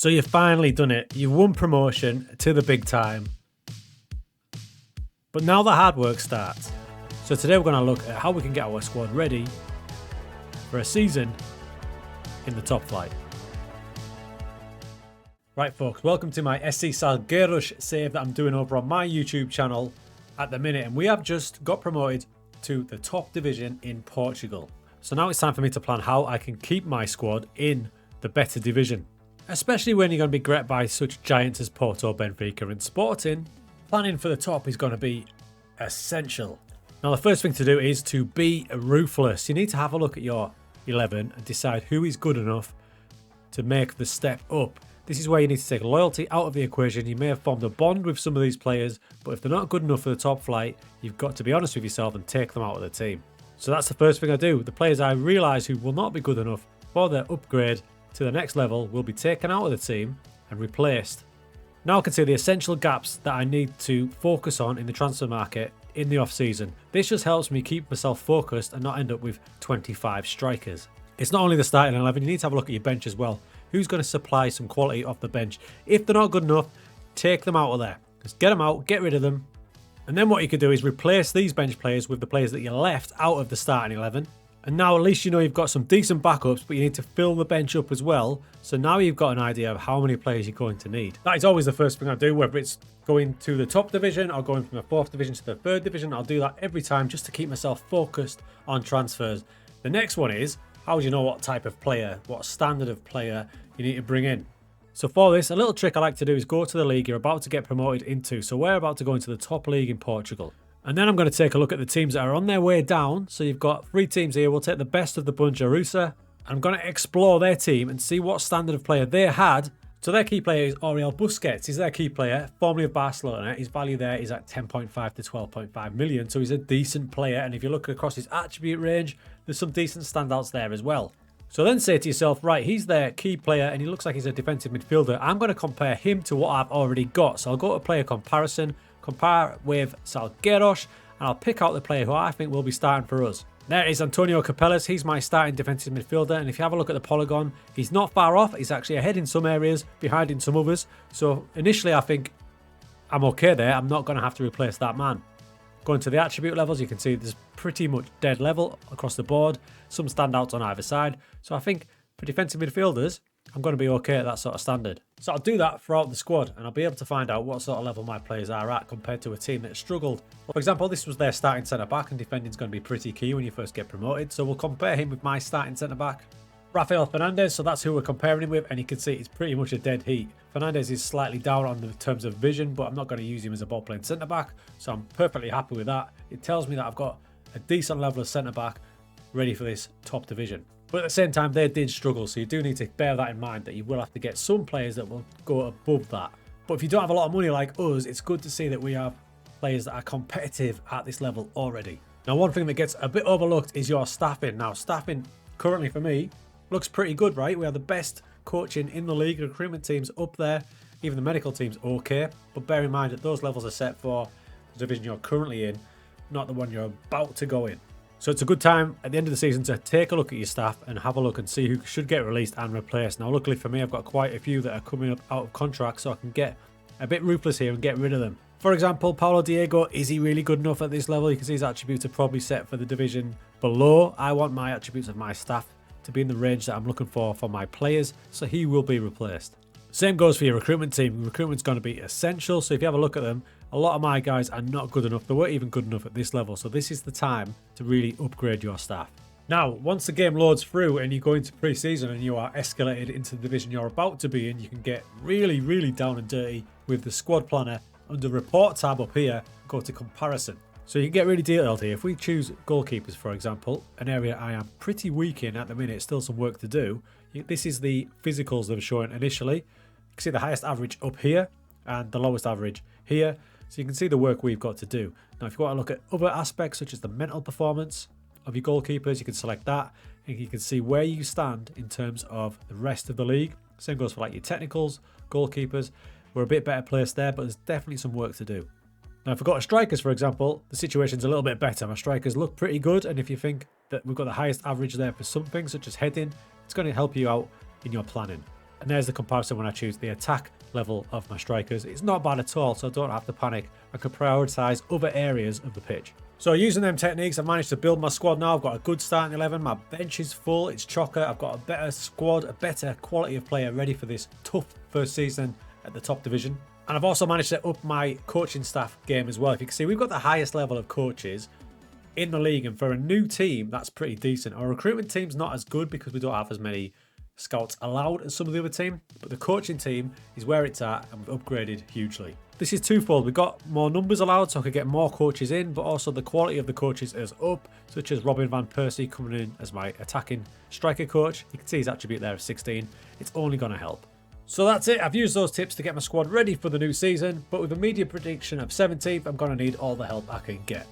So you've finally done it. You've won promotion to the big time. But now the hard work starts. So today we're going to look at how we can get our squad ready for a season in the top flight. Right folks, welcome to my SC Salgueiros save that I'm doing over on my YouTube channel at the minute. And we have just got promoted to the top division in Portugal. So now it's time for me to plan how I can keep my squad in the better division. Especially when you're going to be greeted by such giants as Porto, Benfica and Sporting, planning for the top is going to be essential. Now the first thing to do is to be ruthless. You need to have a look at your 11 and decide who is good enough to make the step up. This is where you need to take loyalty out of the equation. You may have formed a bond with some of these players, but if they're not good enough for the top flight, you've got to be honest with yourself and take them out of the team. So that's the first thing I do. The players I realise who will not be good enough for their upgrade to the next level will be taken out of the team and replaced. Now I can see the essential gaps that I need to focus on in the transfer market in the off season. This just helps me keep myself focused and not end up with 25 strikers. It's not only the starting 11, you need to have a look at your bench as well. Who's going to supply some quality off the bench? If they're not good enough, take them out of there. Just get them out, get rid of them. And then what you can do is replace these bench players with the players that you left out of the starting 11. And now at least you know you've got some decent backups, but you need to fill the bench up as well. So now you've got an idea of how many players you're going to need. That is always the first thing I do, whether it's going to the top division or going from the 4th division to the 3rd division. I'll do that every time just to keep myself focused on transfers. The next one is, how do you know what type of player, what standard of player you need to bring in? So for this, a little trick I like to do is go to the league you're about to get promoted into. So we're about to go into the top league in Portugal. And then I'm going to take a look at the teams that are on their way down. So you've got 3 teams here. We'll take the best of the bunch, Arusa. I'm going to explore their team and see what standard of player they had. So their key player is Oriol Busquets. He's their key player, formerly of Barcelona. His value there is at 10.5 to 12.5 million. So he's a decent player. And if you look across his attribute range, there's some decent standouts there as well. So then say to yourself, right, he's their key player and he looks like he's a defensive midfielder. I'm going to compare him to what I've already got. So I'll go to player comparison, compare with Salgueiros, and I'll pick out the player who I think will be starting for us. There is Antonio Capellas. He's my starting defensive midfielder, and if you have a look at the polygon, he's not far off. He's actually ahead in some areas, behind in some others. So initially I think I'm okay there. I'm not going to have to replace that man. Going to the attribute levels, you can see there's pretty much dead level across the board. Some standouts on either side. So I think for defensive midfielders, I'm going to be okay at that sort of standard. So I'll do that throughout the squad and I'll be able to find out what sort of level my players are at compared to a team that struggled. For example, this was their starting centre-back, and defending is going to be pretty key when you first get promoted. So we'll compare him with my starting centre-back, Rafael Fernandez. So that's who we're comparing him with, and you can see it's pretty much a dead heat. Fernandez is slightly down on the terms of vision, but I'm not going to use him as a ball-playing centre-back. So I'm perfectly happy with that. It tells me that I've got a decent level of centre-back ready for this top division. But at the same time, they did struggle, so you do need to bear that in mind, that you will have to get some players that will go above that. But if you don't have a lot of money like us, it's good to see that we have players that are competitive at this level already. Now, one thing that gets a bit overlooked is your staffing. Now, staffing currently for me looks pretty good, right? We have the best coaching in the league, recruitment teams up there, even the medical team's okay. But bear in mind that those levels are set for the division you're currently in, not the one you're about to go in. So it's a good time at the end of the season to take a look at your staff and have a look and see who should get released and replaced. Now, luckily for me, I've got quite a few that are coming up out of contract, so I can get a bit ruthless here and get rid of them. For example, Paulo Diego, is he really good enough at this level? You can see his attributes are probably set for the division below. I want my attributes of my staff to be in the range that I'm looking for my players, so he will be replaced. Same goes for your recruitment team. Recruitment's going to be essential, so if you have a look at them, a lot of my guys are not good enough. They weren't even good enough at this level, so this is the time to really upgrade your staff. Now, once the game loads through and you go into pre-season and you are escalated into the division you're about to be in, you can get really, really down and dirty with the squad planner under report tab up here, go to comparison. So you can get really detailed here. If we choose goalkeepers, for example, an area I am pretty weak in at the minute, still some work to do. This is the physicals that are showing initially. You can see the highest average up here and the lowest average here. So you can see the work we've got to do. Now, if you want to look at other aspects, such as the mental performance of your goalkeepers, you can select that and you can see where you stand in terms of the rest of the league. Same goes for like your technicals, goalkeepers. We're a bit better placed there, but there's definitely some work to do. Now, if we've got strikers, for example, the situation's a little bit better. My strikers look pretty good, and if you think that we've got the highest average there for something, such as heading, it's going to help you out in your planning. And there's the comparison when I choose the attack level of my strikers. It's not bad at all, so I don't have to panic. I can prioritise other areas of the pitch. So using them techniques, I've managed to build my squad now. I've got a good starting 11. My bench is full. It's chocker. I've got a better squad, a better quality of player ready for this tough first season at the top division. And I've also managed to up my coaching staff game as well. If you can see, we've got the highest level of coaches in the league. And for a new team, that's pretty decent. Our recruitment team's not as good because we don't have as many scouts allowed as some of the other team. But the coaching team is where it's at, and we've upgraded hugely. This is twofold. We've got more numbers allowed, so I could get more coaches in, but also the quality of the coaches is up, such as Robin van Persie coming in as my attacking striker coach. You can see his attribute there of 16. It's only going to help. So that's it. I've used those tips to get my squad ready for the new season, but with a media prediction of 17th, I'm going to need all the help I can get.